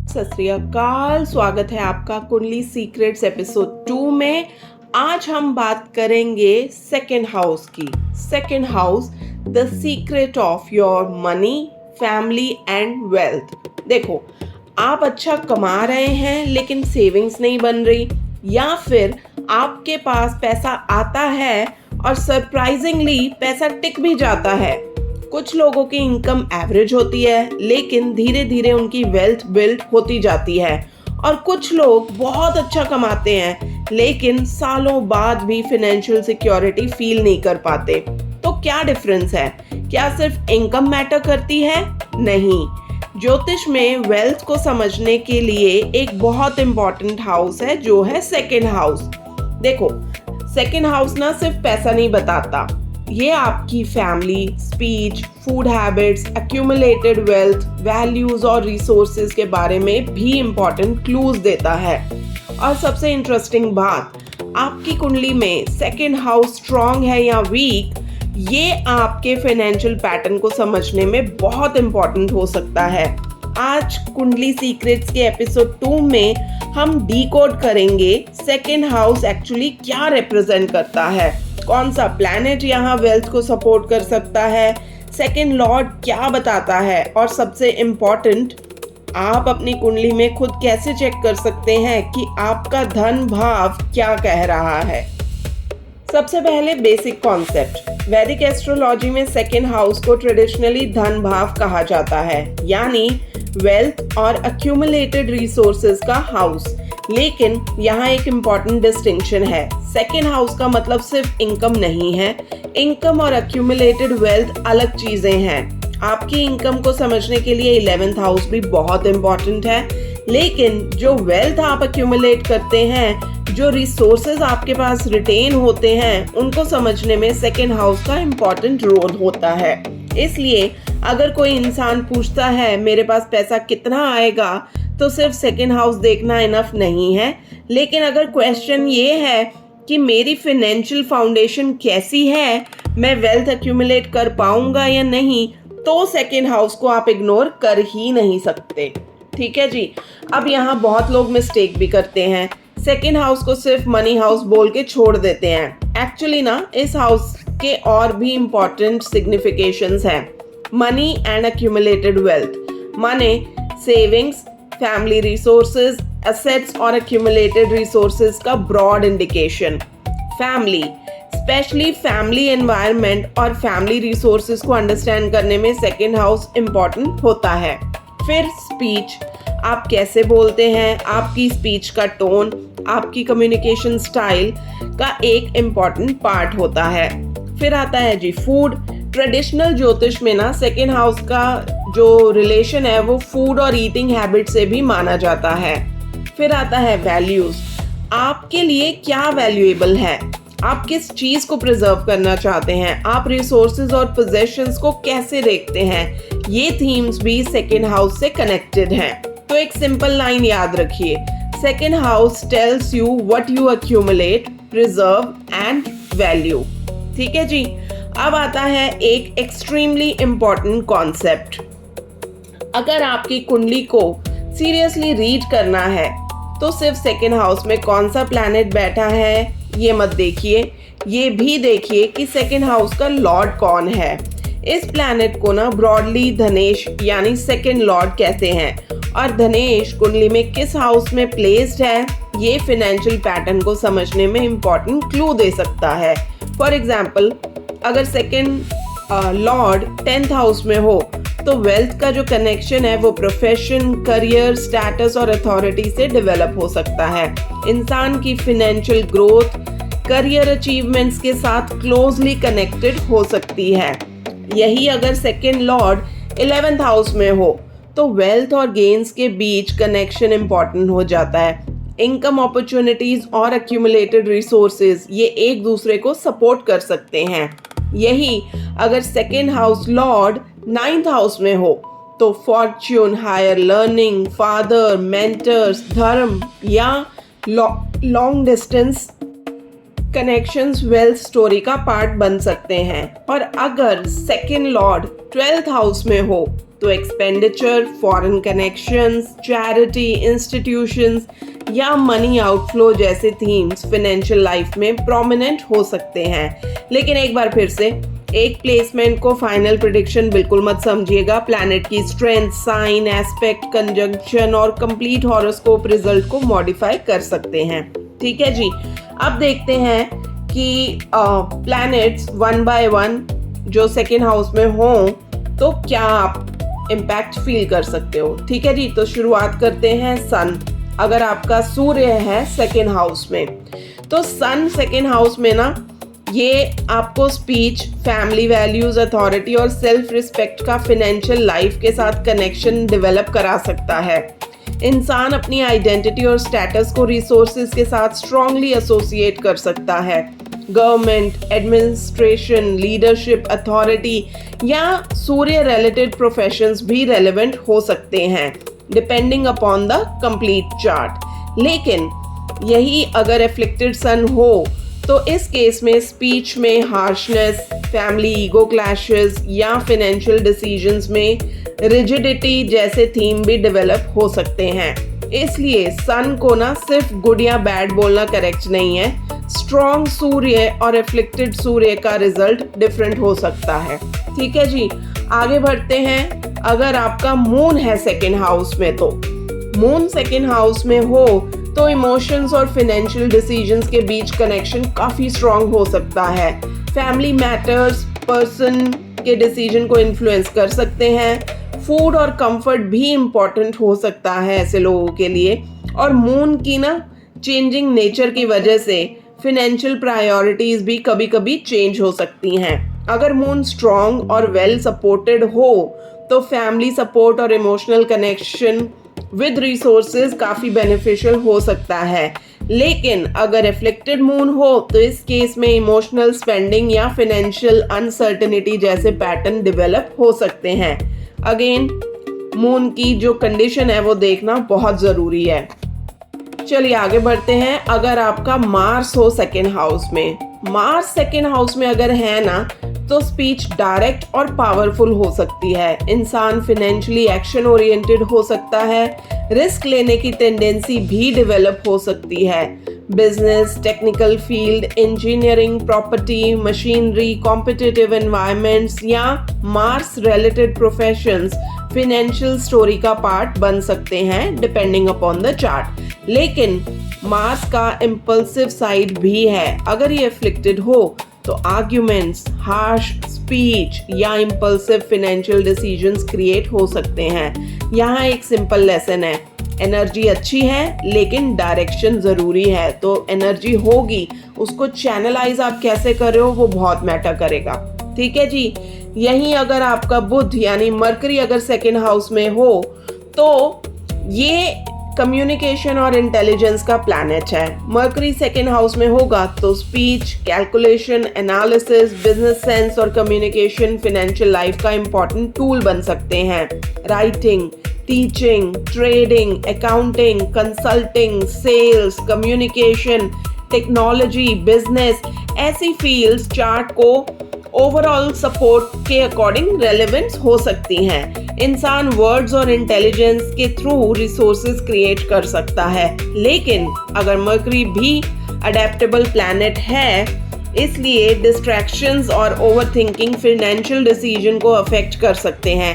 सत श्री अकाल। स्वागत है आपका कुंडली सीक्रेट्स एपिसोड 2 में। आज हम बात करेंगे सेकंड हाउस की। Second house, the secret of your money, family and wealth. देखो, आप अच्छा कमा रहे हैं लेकिन सेविंग्स नहीं बन रही, या फिर आपके पास पैसा आता है और सरप्राइजिंगली पैसा टिक भी जाता है। कुछ लोगों की इनकम एवरेज होती है लेकिन धीरे धीरे उनकी वेल्थ बिल्ड होती जाती है, और कुछ लोग बहुत अच्छा कमाते हैं लेकिन सालों बाद भी फाइनेंशियल सिक्योरिटी फील नहीं कर पाते। तो क्या डिफरेंस है? क्या सिर्फ इनकम मैटर करती है? नहीं। ज्योतिष में वेल्थ को समझने के लिए एक बहुत इंपॉर्टेंट हाउस है जो है सेकंड हाउस। देखो, सेकंड हाउस ना सिर्फ पैसा नहीं बताता, ये आपकी family, speech, food habits, accumulated wealth, values और रिसोर्सेज के बारे में भी इम्पोर्टेंट क्लूज देता है। और सबसे इंटरेस्टिंग बात, आपकी कुंडली में सेकंड हाउस स्ट्रॉन्ग है या वीक, ये आपके फाइनेंशियल पैटर्न को समझने में बहुत इम्पोर्टेंट हो सकता है। आज कुंडली सीक्रेट्स के एपिसोड 2 में हम डीकोड करेंगे सेकंड हाउस एक्चुअली क्या रिप्रेजेंट करता है, कौन सा प्लैनेट यहाँ वेल्थ को सपोर्ट कर सकता है, सेकंड लॉर्ड क्या बताता है, और सबसे इम्पोर्टेंट, आप अपनी कुंडली में खुद कैसे चेक कर सकते हैं कि आपका धन भाव क्या कह रहा है। सबसे पहले बेसिक कॉन्सेप्ट। वैदिक एस्ट्रोलॉजी में सेकंड हाउस को ट्रेडिशनली धन भाव कहा जाता है, यानी वेल्थ और एक्यूमुलेटेड रिसोर्सेज का हाउस। लेकिन यहाँ एक इम्पॉर्टेंट डिस्टिंक्शन है। सेकंड हाउस का मतलब सिर्फ इनकम नहीं है। इनकम और एक्यूमुलेटेड वेल्थ अलग चीजें हैं। आपकी इनकम को समझने के लिए 11th हाउस भी बहुत इम्पॉर्टेंट है, लेकिन जो वेल्थ आप एक्यूमुलेट करते हैं, जो रिसोर्सेज आपके पास रिटेन होते हैं, उनको समझने में सेकंड हाउस का इम्पॉर्टेंट रोल होता है। इसलिए अगर कोई इंसान पूछता है मेरे पास पैसा कितना आएगा, तो सिर्फ सेकंड हाउस देखना इनफ नहीं है। लेकिन अगर क्वेश्चन ये है कि मेरी फाइनेंशियल फाउंडेशन कैसी है, मैं वेल्थ एक्यूमुलेट कर पाऊंगा या नहीं, तो सेकंड हाउस को आप इग्नोर कर ही नहीं सकते। ठीक है जी। अब यहाँ बहुत लोग मिस्टेक भी करते हैं, सेकंड हाउस को सिर्फ मनी हाउस बोल के छोड़ देते हैं। एक्चुअली ना, इस हाउस के और भी इम्पोर्टेंट सिग्निफिकेशंस हैं। मनी एंड एक्यूमुलेटेड वेल्थ माने सेविंग्स, फैमिली रिसोर्सेज, एसेट्स और एक्यूमुलेटेड रिसोर्सेज का broad indication. Family, specially family environment और फैमिली रिसोर्सेज को अंडरस्टैंड करने में सेकंड हाउस इम्पोर्टेंट होता है। फिर स्पीच, आप कैसे बोलते हैं, आपकी स्पीच का टोन, आपकी कम्युनिकेशन स्टाइल का एक इम्पॉर्टेंट पार्ट होता है। फिर आता है जी फूड। ट्रेडिशनल ज्योतिष में ना सेकंड हाउस का जो रिलेशन है वो फूड और ईटिंग हैबिट से भी माना जाता है। फिर आता है वैल्यूज। आपके लिए क्या वैल्यूएबल है, आप किस चीज को प्रिजर्व करना चाहते हैं, आप रिसोर्सेज और पोजेशंस को कैसे देखते हैं, ये थीम्स भी सेकंड हाउस से कनेक्टेड हैं। तो एक सिंपल लाइन याद रखिए, second house tells you what you accumulate, preserve and value. ठीक है जी। अब आता है एक एक्सट्रीमली इम्पॉर्टेंट कॉन्सेप्ट। अगर आपकी कुंडली को सीरियसली रीड करना है तो सिर्फ सेकंड हाउस में कौन सा प्लैनेट बैठा है ये मत देखिए, ये भी देखिए कि सेकंड हाउस का लॉर्ड कौन है। इस प्लैनेट को ना ब्रॉडली धनेश यानी सेकंड लॉर्ड कहते हैं, और धनेश कुंडली में किस हाउस में प्लेस्ड है, ये फाइनेंशियल पैटर्न को समझने में इम्पोर्टेंट क्लू दे सकता है। फॉर एग्जाम्पल, अगर सेकंड लॉर्ड 10th हाउस में हो तो वेल्थ का जो कनेक्शन है वो प्रोफेशन, करियर, स्टेटस और अथॉरिटी से डेवलप हो सकता है। इंसान की फाइनेंशियल ग्रोथ करियर अचीवमेंट्स के साथ क्लोजली कनेक्टेड हो सकती है। यही अगर सेकंड लॉर्ड 11th हाउस में हो तो वेल्थ और गेन्स के बीच कनेक्शन इंपॉर्टेंट हो जाता है। इनकम अपॉर्चुनिटीज और एक्यूमुलेटेड रिसोर्सेज ये एक दूसरे को सपोर्ट कर सकते हैं। यही अगर second house Lord 9th house में हो तो fortune, higher learning, father, mentors, धर्म या long distance connections wealth story का पार्ट बन सकते हैं। और अगर सेकंड लॉर्ड 12th हाउस में हो तो expenditure, foreign connections, charity, institutions या मनी आउटफ्लो जैसे थीम्स फाइनेंशियल लाइफ में प्रोमिनेंट हो सकते हैं। लेकिन एक बार फिर से, एक प्लेसमेंट को फाइनल प्रेडिक्शन बिल्कुल मत समझिएगा। प्लैनेट की स्ट्रेंथ, साइन, एस्पेक्ट, कंजंक्शन और कंप्लीट हॉरोस्कोप रिजल्ट को मॉडिफाई कर सकते हैं। ठीक है जी, अब देखते हैं कि प्लैनेट्स वन बाय वन जो सेकेंड हाउस में हों तो क्या आप इम्पैक्ट फील कर सकते हो। ठीक है जी, तो शुरुआत करते हैं सन। अगर आपका सूर्य है सेकेंड हाउस में तो सन सेकेंड हाउस में ना ये आपको स्पीच, फैमिली वैल्यूज, अथॉरिटी और सेल्फ रिस्पेक्ट का फाइनेंशियल लाइफ के साथ कनेक्शन डेवलप करा सकता है। इंसान अपनी आइडेंटिटी और स्टेटस को रिसोर्सेज के साथ स्ट्रांगली एसोसिएट कर सकता है। गवर्नमेंट, एडमिनिस्ट्रेशन, लीडरशिप, अथॉरिटी या सूर्य रिलेटेड प्रोफेशंस भी रेलेवेंट हो सकते हैं depending upon the complete chart. लेकिन यही अगर एफ्लिक्टेड सन हो तो इस केस में स्पीच में हार्शनेस, फैमिली ईगो क्लैशेस या फाइनेंशियल डिसीजंस में रिजिडिटी जैसे थीम भी डेवलप हो सकते हैं। इसलिए सन को ना सिर्फ गुड या बैड बोलना करेक्ट नहीं है। स्ट्रॉन्ग सूर्य और एफ्लिक्टेड सूर्य का रिजल्ट डिफरेंट हो सकता है। ठीक है जी, आगे बढ़ते हैं। अगर आपका मून है सेकेंड हाउस में तो मून सेकेंड हाउस में हो तो इमोशंस और फाइनेंशियल डिसीजंस के बीच कनेक्शन काफ़ी स्ट्रॉन्ग हो सकता है। फैमिली मैटर्स पर्सन के डिसीजन को इन्फ्लुएंस कर सकते हैं। फूड और कंफर्ट भी इम्पॉर्टेंट हो सकता है ऐसे लोगों के लिए। और मून की ना चेंजिंग नेचर की वजह से फाइनेंशियल प्रायोरिटीज भी कभी कभी चेंज हो सकती हैं। अगर मून स्ट्रॉन्ग और वेल सपोर्टेड हो तो फैमिली सपोर्ट और इमोशनल कनेक्शन विद रिसोर्सेज काफ़ी बेनिफिशियल हो सकता है। लेकिन अगर एफ्लिक्टेड मून हो तो इस केस में इमोशनल स्पेंडिंग या फाइनेंशियल अनसर्टेनिटी जैसे पैटर्न डेवलप हो सकते हैं। अगेन मून की जो कंडीशन है वो देखना बहुत ज़रूरी है। चलिए आगे बढ़ते हैं। अगर आपका मार्स हो सेकेंड हाउस में, मार्स सेकेंड हाउस में अगर है ना तो स्पीच डायरेक्ट और पावरफुल हो सकती है। इंसान फाइनेंशियली एक्शन ओरिएंटेड हो सकता है। रिस्क लेने की टेंडेंसी भी डेवलप हो सकती है। Business, technical field, engineering, property, machinery, competitive environments या Mars related professions financial story का पार्ट बन सकते हैं डिपेंडिंग अपॉन द चार्ट। लेकिन मार्स का इम्पल्सिव साइड भी है। अगर ये एफ्लिक्टेड हो तो आर्ग्यूमेंट्स, हार्श स्पीच या इम्पल्सिव फाइनेंशियल डिसीजंस क्रिएट हो सकते हैं। यहाँ एक सिंपल लेसन है, एनर्जी अच्छी है लेकिन डायरेक्शन ज़रूरी है। तो एनर्जी होगी, उसको चैनलाइज आप कैसे कर रहे हो वो बहुत मैटर करेगा। ठीक है जी, यहीं अगर आपका बुध यानी मरकरी अगर सेकेंड हाउस में हो तो ये कम्युनिकेशन और इंटेलिजेंस का प्लैनेट है। मरकरी सेकेंड हाउस में होगा तो speech, calculation, analysis, business sense और कम्युनिकेशन फाइनेंशियल लाइफ का इम्पॉर्टेंट टूल बन सकते हैं। Writing, teaching, trading, accounting, consulting, sales, communication, technology, business, ऐसी फील्ड्स चार्ट को ओवरऑल सपोर्ट के अकॉर्डिंग रेलेवेंस हो सकती हैं। इंसान वर्ड्स और इंटेलिजेंस के थ्रू रिसोर्सेज क्रिएट कर सकता है। लेकिन अगर मरकरी भी अडेप्टेबल प्लैनेट है, इसलिए डिस्ट्रैक्शंस और ओवरथिंकिंग फाइनेंशियल डिसीजन को अफेक्ट कर सकते हैं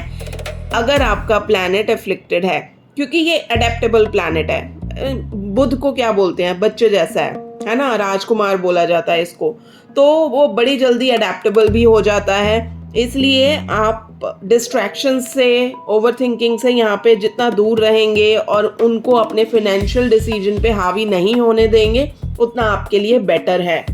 अगर आपका प्लैनेट एफ्लिक्टेड है, क्योंकि ये अडेप्टेबल प्लैनेट है। बुध को क्या बोलते हैं, बच्चे जैसा है ना, राजकुमार बोला जाता है इसको। तो वो बड़ी जल्दी अडेप्टेबल भी हो जाता है। इसलिए आप डिस्ट्रैक्शन से, ओवरथिंकिंग से यहाँ पे जितना दूर रहेंगे और उनको अपने फाइनेंशियल डिसीजन पे हावी नहीं होने देंगे उतना आपके लिए बेटर है।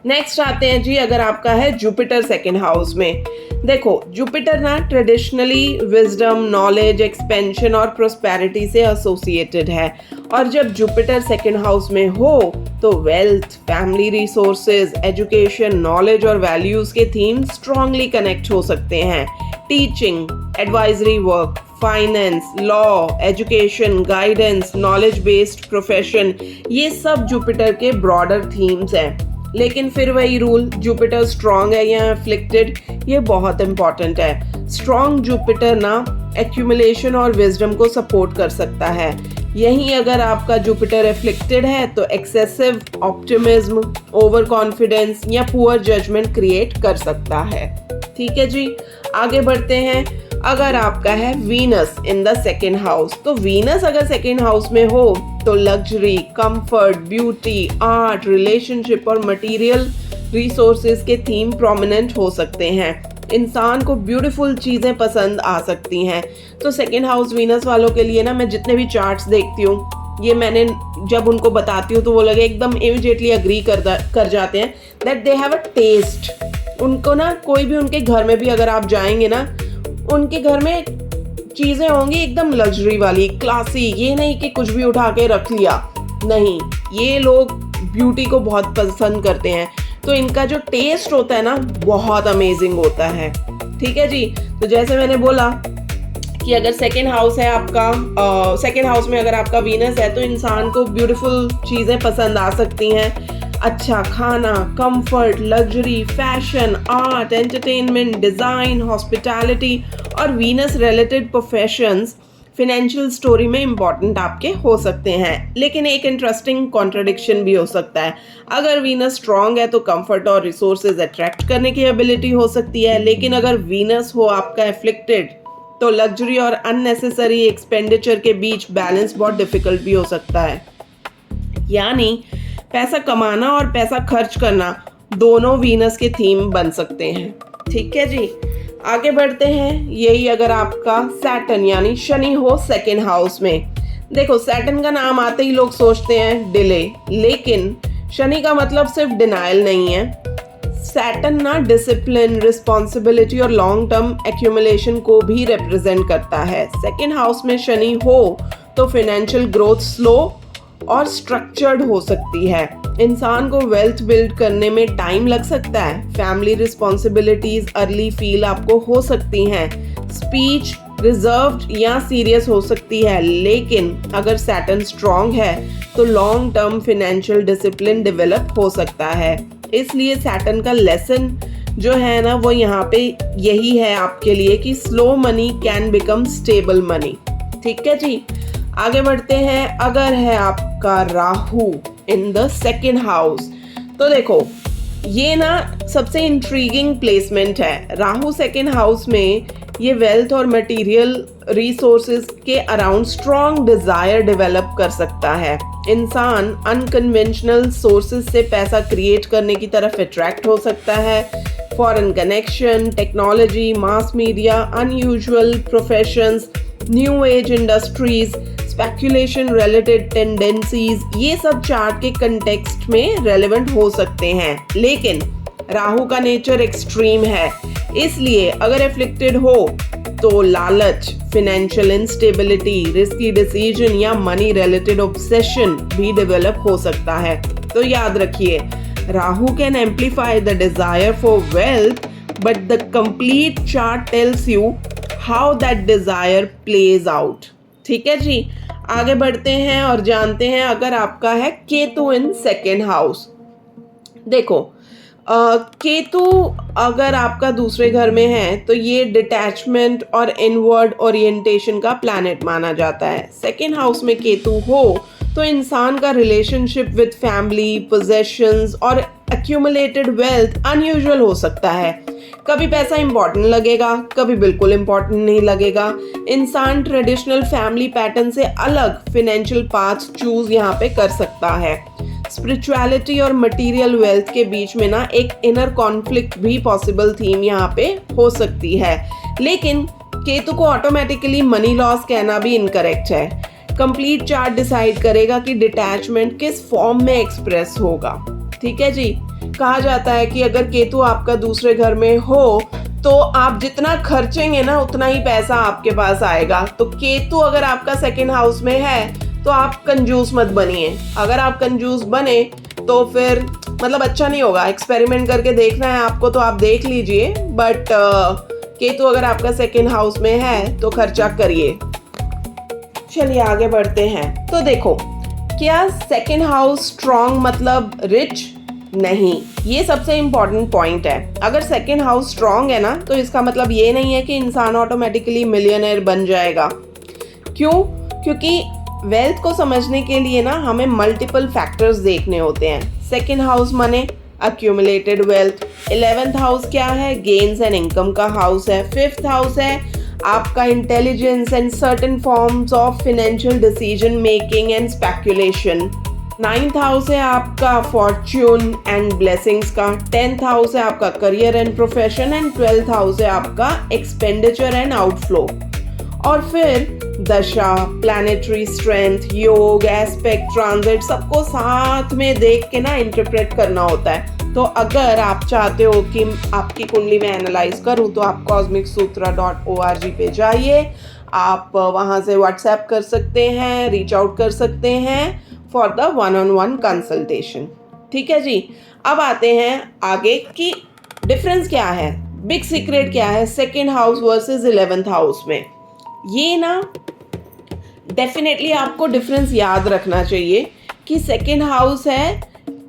नेक्स्ट आते हैं जी, अगर आपका है जुपिटर सेकेंड हाउस में। देखो जुपिटर ना ट्रेडिशनली विजडम, नॉलेज, एक्सपेंशन और प्रोस्पेरिटी से एसोसिएटेड है। और जब जुपिटर सेकेंड हाउस में हो तो wealth, family resources, education, knowledge और वैल्यूज के थीम स्ट्रांगली कनेक्ट हो सकते हैं। Teaching, advisory work, finance, law, education, guidance, knowledge based profession, ये सब जुपिटर के ब्रॉडर थीम्स हैं। लेकिन फिर वही रूल, जुपिटर स्ट्रॉन्ग है या एफ्लिक्टेड, ये बहुत इंपॉर्टेंट है। स्ट्रॉन्ग जुपिटर ना एक्यूमुलेशन और विजडम को सपोर्ट कर सकता है। यहीं अगर आपका जुपिटर एफ्लिक्टेड है तो एक्सेसिव ऑप्टिमिज्म, ओवर कॉन्फिडेंस या पुअर जजमेंट क्रिएट कर सकता है। ठीक है जी, आगे बढ़ते हैं। अगर आपका है Venus in the second house, तो वीनस अगर सेकेंड हाउस में हो तो luxury, comfort, beauty, art, relationship और मटेरियल रिसोर्सेज के थीम प्रोमिनेंट हो सकते हैं। इंसान को ब्यूटीफुल चीज़ें पसंद आ सकती हैं। तो सेकेंड हाउस वीनस वालों के लिए ना मैं जितने भी चार्ट्स देखती हूँ, ये मैंने जब उनको बताती हूँ तो वो लगे एकदम इमीडिएटली अग्री कर जाते हैं that they have a test. उनको ना कोई भी उनके घर में भी अगर आप जाएंगे ना, उनके घर में चीज़ें होंगी एकदम लग्जरी वाली, क्लासी। ये नहीं कि कुछ भी उठा के रख लिया, नहीं, ये लोग ब्यूटी को बहुत पसंद करते हैं। तो इनका जो टेस्ट होता है ना बहुत अमेजिंग होता है। ठीक है जी, तो जैसे मैंने बोला कि अगर सेकेंड हाउस है आपका, सेकेंड हाउस में अगर आपका वीनस है तो इंसान को ब्यूटीफुल चीज़ें पसंद आ सकती हैं। अच्छा खाना, comfort, luxury, fashion, art, entertainment, design, hospitality और Venus related professions financial story में इम्पॉर्टेंट आपके हो सकते हैं। लेकिन एक इंटरेस्टिंग कॉन्ट्रडिक्शन भी हो सकता है। अगर वीनस स्ट्रॉन्ग है तो कंफर्ट और रिसोर्सेज अट्रैक्ट करने की एबिलिटी हो सकती है, लेकिन अगर वीनस हो आपका एफ्लिक्टेड तो लग्जरी और अननेसेसरी एक्सपेंडिचर के बीच बैलेंस बहुत डिफिकल्ट भी हो सकता है। यानी पैसा कमाना और पैसा खर्च करना दोनों वीनस के थीम बन सकते हैं। ठीक है जी, आगे बढ़ते हैं। यही अगर आपका सैटर्न यानी शनि हो सेकेंड हाउस में, देखो सैटर्न का नाम आते ही लोग सोचते हैं डिले, लेकिन शनि का मतलब सिर्फ डिनायल नहीं है। सैटर्न ना डिसिप्लिन, रिस्पॉन्सिबिलिटी और लॉन्ग टर्म एक्यूमुलेशन को भी रिप्रेजेंट करता है। सेकेंड हाउस में शनि हो तो फाइनेंशियल ग्रोथ स्लो और स्ट्रक्चर्ड हो सकती है। इंसान को वेल्थ बिल्ड करने में टाइम लग सकता है। फैमिली रिस्पॉन्सिबिलिटीज अर्ली फील आपको हो सकती हैं। स्पीच रिजर्व्ड या सीरियस हो सकती है, लेकिन अगर सैटर्न स्ट्रॉन्ग है तो long term financial discipline develop हो सकता है। इसलिए सैटर्न का लेसन जो है ना वो यहाँ पे यही है आपके लिए कि slow money can become stable money. ठीक है जी, आगे बढ़ते हैं। अगर है आपका Rahu in the second house, तो देखो ये ना सबसे इंट्रीगिंग प्लेसमेंट है। राहु सेकेंड हाउस में ये वेल्थ और मटेरियल रिसोर्सेज के अराउंड स्ट्रॉन्ग डिजायर डेवलप कर सकता है। इंसान अनकन्वेंशनल सोर्सेज से पैसा क्रिएट करने की तरफ अट्रैक्ट हो सकता है। Foreign connection, technology, mass media, unusual professions, new age industries, speculation related tendencies, ये सब चार्ट के कंटेक्स्ट में रेलेवेंट हो सकते हैं। लेकिन राहु का नेचर एक्सट्रीम है, इसलिए अगर एफ्लिक्टेड हो तो लालच, फाइनेंशियल इंस्टेबिलिटी, रिस्की डिसीजन या मनी रिलेटेड ऑब्सेशन भी डेवलप हो सकता है। तो याद रखिए, Rahu can amplify the desire for wealth, but the complete chart tells you how that desire plays out. ठीक है जी, आगे बढ़ते हैं और जानते हैं अगर आपका है केतु इन सेकेंड हाउस। देखो केतु अगर आपका दूसरे घर में है तो ये डिटैचमेंट और इनवर्ड ओरिएंटेशन का प्लैनेट माना जाता है। सेकेंड हाउस में केतु हो तो इंसान का रिलेशनशिप विद फैमिली, पोजेशंस और एक्यूमुलेटेड वेल्थ अनयूजुअल हो सकता है। कभी पैसा इंपॉर्टेंट लगेगा, कभी बिल्कुल इंपॉर्टेंट नहीं लगेगा। इंसान ट्रेडिशनल फैमिली पैटर्न से अलग फाइनेंशियल पाथ चूज यहाँ पे कर सकता है। स्पिरिचुअलिटी और मटेरियल वेल्थ के बीच में ना एक इनर कॉन्फ्लिक्ट भी पॉसिबल थीम यहाँ पे हो सकती है। लेकिन केतु को ऑटोमेटिकली मनी लॉस कहना भी इनकरेक्ट है। कंप्लीट चार्ट डिसाइड करेगा कि डिटैचमेंट किस फॉर्म में एक्सप्रेस होगा। ठीक है जी, कहा जाता है कि अगर केतु आपका दूसरे घर में हो तो आप जितना खर्चेंगे ना उतना ही पैसा आपके पास आएगा। तो केतु अगर आपका सेकेंड हाउस में है तो आप कंजूस मत बनिए। अगर आप कंजूस बने तो फिर मतलब अच्छा नहीं होगा। एक्सपेरिमेंट करके देखना है आपको तो आप देख लीजिए, बट केतु अगर आपका सेकेंड हाउस में है तो खर्चा करिए। चलिए आगे बढ़ते हैं। तो देखो, क्या सेकेंड हाउस स्ट्रॉन्ग मतलब रिच? नहीं, ये सबसे इम्पॉर्टेंट पॉइंट है। अगर सेकेंड हाउस स्ट्रांग है ना, तो इसका मतलब ये नहीं है कि इंसान ऑटोमेटिकली मिलियनेयर बन जाएगा। क्यों? क्योंकि वेल्थ को समझने के लिए ना हमें मल्टीपल फैक्टर्स देखने होते हैं। सेकेंड हाउस माने अक्यूमुलेटेड वेल्थ, 11th हाउस क्या है? गेन्स एंड इनकम का हाउस है। 5th हाउस है आपका intelligence and certain forms of financial decision making and speculation. 9th house है आपका फॉर्च्यून एंड ब्लेसिंग्स का। 10th हाउस है आपका career and profession and 12th house है आपका एक्सपेंडिचर एंड आउटफ्लो। और फिर दशा, प्लैनेटरी स्ट्रेंथ, योग, एस्पेक्ट, ट्रांजिट सबको साथ में देख के ना इंटरप्रेट करना होता है। तो अगर आप चाहते हो कि आपकी कुंडली में एनालाइज करूँ तो आप cosmicsutra.org पे जाइए, आप वहाँ से व्हाट्सएप कर सकते हैं, रीच आउट कर सकते हैं फॉर द 1-on-1 कंसल्टेशन। ठीक है जी। अब आते हैं आगे कि डिफरेंस क्या है, बिग सीक्रेट क्या है second house versus 11th house में। ये ना डेफिनेटली आपको डिफरेंस याद रखना चाहिए कि सेकेंड हाउस है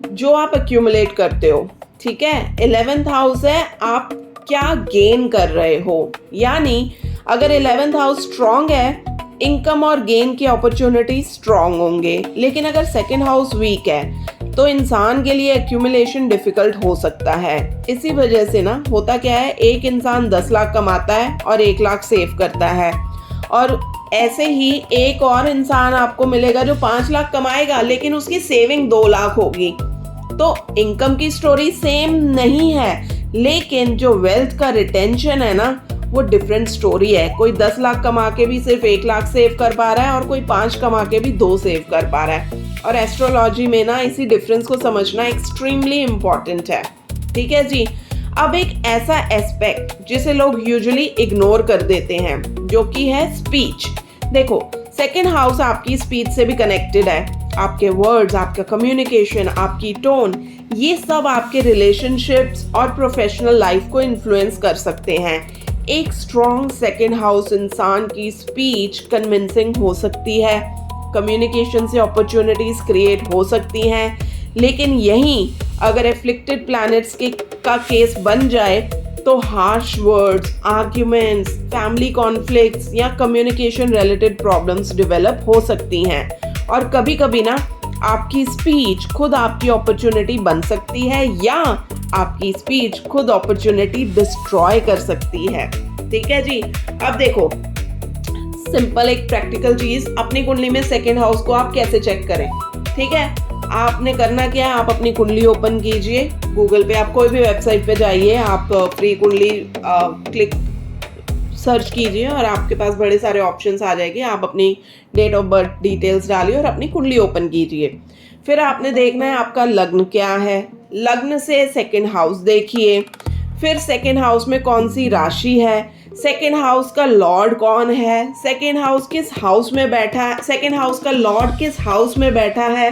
जो आप एक्यूमुलेट करते हो, ठीक है। 11th हाउस है आप क्या गेन कर रहे हो। यानी अगर 11th हाउस स्ट्रांग है, इनकम और गेन की अपॉर्चुनिटी स्ट्रांग होंगे, लेकिन अगर सेकेंड हाउस वीक है तो इंसान के लिए एक्यूमुलेशन डिफिकल्ट हो सकता है। इसी वजह से ना होता क्या है, एक इंसान 10 लाख कमाता है और 1 लाख सेव करता है, और ऐसे ही एक और इंसान आपको मिलेगा जो 5 लाख कमाएगा लेकिन उसकी सेविंग 2 लाख होगी। तो इनकम की स्टोरी सेम नहीं है, लेकिन जो वेल्थ का रिटेंशन है ना वो डिफरेंट स्टोरी है। कोई 10 लाख कमा के भी सिर्फ 1 लाख सेव कर पा रहा है और कोई 5 कमा के भी 2 सेव कर पा रहा है। और एस्ट्रोलॉजी में ना इसी डिफरेंस को समझना एक्सट्रीमली इम्पॉर्टेंट है। ठीक है जी। अब एक ऐसा एस्पेक्ट जिसे लोग यूजुअली इग्नोर कर देते हैं, जो कि है स्पीच। देखो, सेकेंड हाउस आपकी स्पीच से भी कनेक्टेड है। आपके वर्ड्स, आपका कम्युनिकेशन, आपकी टोन, ये सब आपके रिलेशनशिप्स और प्रोफेशनल लाइफ को इन्फ्लुएंस कर सकते हैं। एक स्ट्रॉन्ग सेकेंड हाउस इंसान की स्पीच कन्विंसिंग हो सकती है, कम्युनिकेशन से अपॉर्चुनिटीज क्रिएट हो सकती हैं, लेकिन यहीं अगर एफ्लिक्टेड प्लैनेट्स का केस बन जाए तो harsh words, arguments, family conflicts या कम्युनिकेशन रिलेटेड प्रॉब्लम्स डेवलप हो सकती हैं। और कभी कभी ना आपकी स्पीच खुद आपकी अपॉर्चुनिटी बन सकती है या आपकी स्पीच खुद अपॉर्चुनिटी डिस्ट्रॉय कर सकती है। ठीक है जी। अब देखो, सिंपल एक प्रैक्टिकल चीज, अपनी कुंडली में सेकेंड हाउस को आप कैसे चेक करें। ठीक है, आपने करना क्या है, आप अपनी कुंडली ओपन कीजिए, गूगल पे आप कोई भी वेबसाइट पे जाइए, आप फ्री कुंडली क्लिक सर्च कीजिए और आपके पास बड़े सारे ऑप्शंस आ जाएंगे। आप अपनी डेट ऑफ बर्थ डिटेल्स डालिए और अपनी कुंडली ओपन कीजिए। फिर आपने देखना है आपका लग्न क्या है, लग्न से सेकेंड हाउस देखिए, फिर सेकेंड हाउस में कौन सी राशि है, सेकेंड हाउस का लॉर्ड कौन है, सेकेंड हाउस किस हाउस में बैठा है, सेकेंड हाउस का लॉर्ड किस हाउस में बैठा है,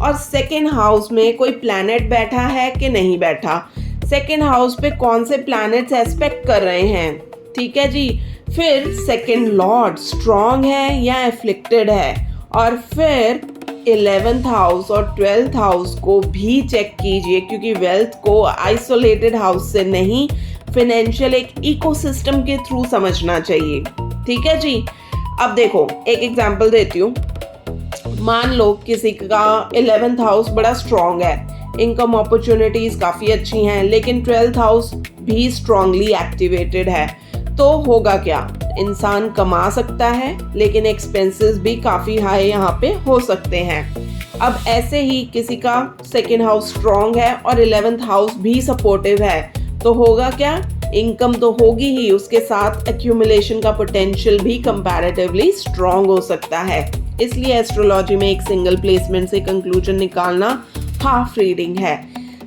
और सेकेंड हाउस में कोई प्लैनेट बैठा है कि नहीं बैठा, सेकेंड हाउस पे कौन से प्लैनेट्स एस्पेक्ट कर रहे हैं। ठीक है जी। फिर सेकेंड लॉर्ड स्ट्रॉन्ग है या एफ्लिक्टेड है, और फिर 11th हाउस और 12th हाउस को भी चेक कीजिए, क्योंकि वेल्थ को आइसोलेटेड हाउस से नहीं, फाइनेंशियल एक इकोसिस्टम के थ्रू समझना चाहिए। ठीक है जी। अब देखो, एक एग्जांपल देती हूँ। मान लो किसी का 11th हाउस बड़ा स्ट्रॉन्ग है, इनकम अपॉर्चुनिटीज काफ़ी अच्छी हैं, लेकिन 12th हाउस भी स्ट्रांगली एक्टिवेटेड है, तो होगा क्या, इंसान कमा सकता है लेकिन एक्सपेंसेस भी काफ़ी हाई यहाँ पे हो सकते हैं। अब ऐसे ही किसी का सेकेंड हाउस स्ट्रॉन्ग है और 11th हाउस भी सपोर्टिव है, तो होगा क्या, इनकम तो होगी ही, उसके साथ एक्यूमुलेशन का पोटेंशियल भी कंपैरेटिवली स्ट्रॉन्ग हो सकता है। इसलिए एस्ट्रोलॉजी में एक सिंगल प्लेसमेंट से कंक्लूजन निकालना हाफ रीडिंग है।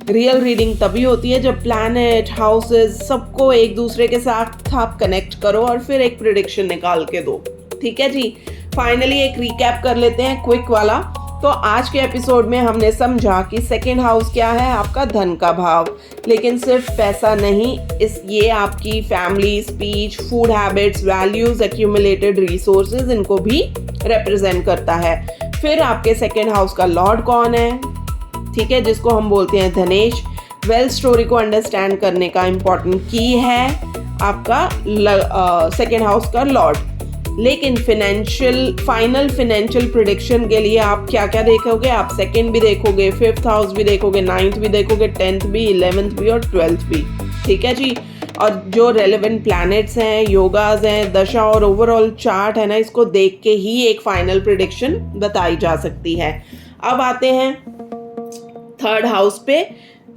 रियल रीडिंग तभी होती है जब प्लैनेट, हाउसेस सबको एक दूसरे के साथ आप कनेक्ट करो और फिर एक प्रेडिक्शन निकाल के दो। ठीक है जी। फाइनली एक रिकैप कर लेते हैं क्विक वाला। तो आज के एपिसोड में हमने समझा कि सेकेंड हाउस क्या है, आपका धन का भाव, लेकिन सिर्फ पैसा नहीं, ये आपकी family, speech, food habits, values, accumulated resources, इनको भी रिप्रेजेंट करता है। फिर आपके सेकेंड हाउस का लॉर्ड कौन है, ठीक है, जिसको हम बोलते हैं धनेश। वेल्थ स्टोरी को अंडरस्टैंड करने का इम्पॉर्टेंट की है आपका सेकेंड हाउस का लॉर्ड। लेकिन फाइनल फाइनेंशियल प्रिडिक्शन के लिए आप क्या क्या देखोगे? आप सेकंड भी देखोगे, 5th हाउस भी देखोगे, 9th भी देखोगे, 10th भी, 11th भी और 12th भी। ठीक है जी। और जो रेलेवेंट प्लैनेट्स हैं, योगाज हैं, दशा और ओवरऑल चार्ट है ना, इसको देख के ही एक फाइनल प्रिडिक्शन बताई जा सकती है। अब आते हैं 3rd हाउस पे,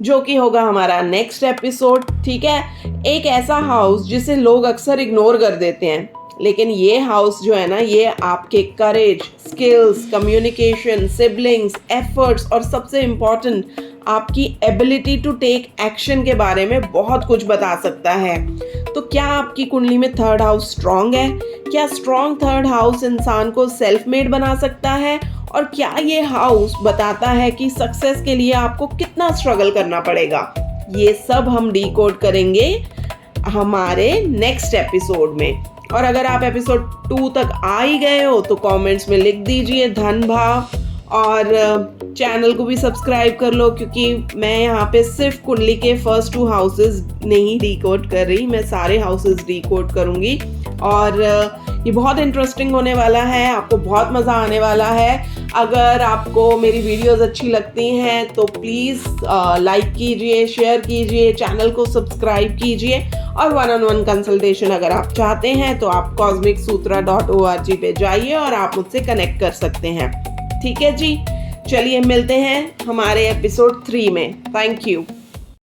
जो कि होगा हमारा नेक्स्ट एपिसोड। ठीक है, एक ऐसा हाउस जिसे लोग अक्सर इग्नोर कर देते हैं, लेकिन ये हाउस जो है ना, ये आपके करेज, स्किल्स, कम्युनिकेशन, सिबलिंग्स, एफर्ट्स और सबसे इम्पॉर्टेंट आपकी एबिलिटी टू टेक एक्शन के बारे में बहुत कुछ बता सकता है। तो क्या आपकी कुंडली में 3rd हाउस स्ट्रॉन्ग है? क्या स्ट्रॉन्ग 3rd हाउस इंसान को सेल्फ मेड बना सकता है? और क्या ये हाउस बताता है कि सक्सेस के लिए आपको कितना स्ट्रगल करना पड़ेगा? ये सब हम डीकोड करेंगे हमारे नेक्स्ट एपिसोड में। और अगर आप एपिसोड 2 तक आ ही गए हो तो कमेंट्स में लिख दीजिए धन भाव, और चैनल को भी सब्सक्राइब कर लो, क्योंकि मैं यहाँ पे सिर्फ कुंडली के फर्स्ट 2 हाउसेस नहीं डीकोड कर रही, मैं सारे हाउसेस डीकोड करूँगी। और ये बहुत इंटरेस्टिंग होने वाला है, आपको बहुत मज़ा आने वाला है। अगर आपको मेरी वीडियोस अच्छी लगती हैं तो प्लीज़ लाइक कीजिए, शेयर कीजिए, चैनल को सब्सक्राइब कीजिए। और 1-on-1 कंसल्टेशन अगर आप चाहते हैं तो आप cosmicsutra.org पे जाइए और आप मुझसे कनेक्ट कर सकते हैं। ठीक है जी, चलिए मिलते हैं हमारे एपिसोड 3 में। Thank you.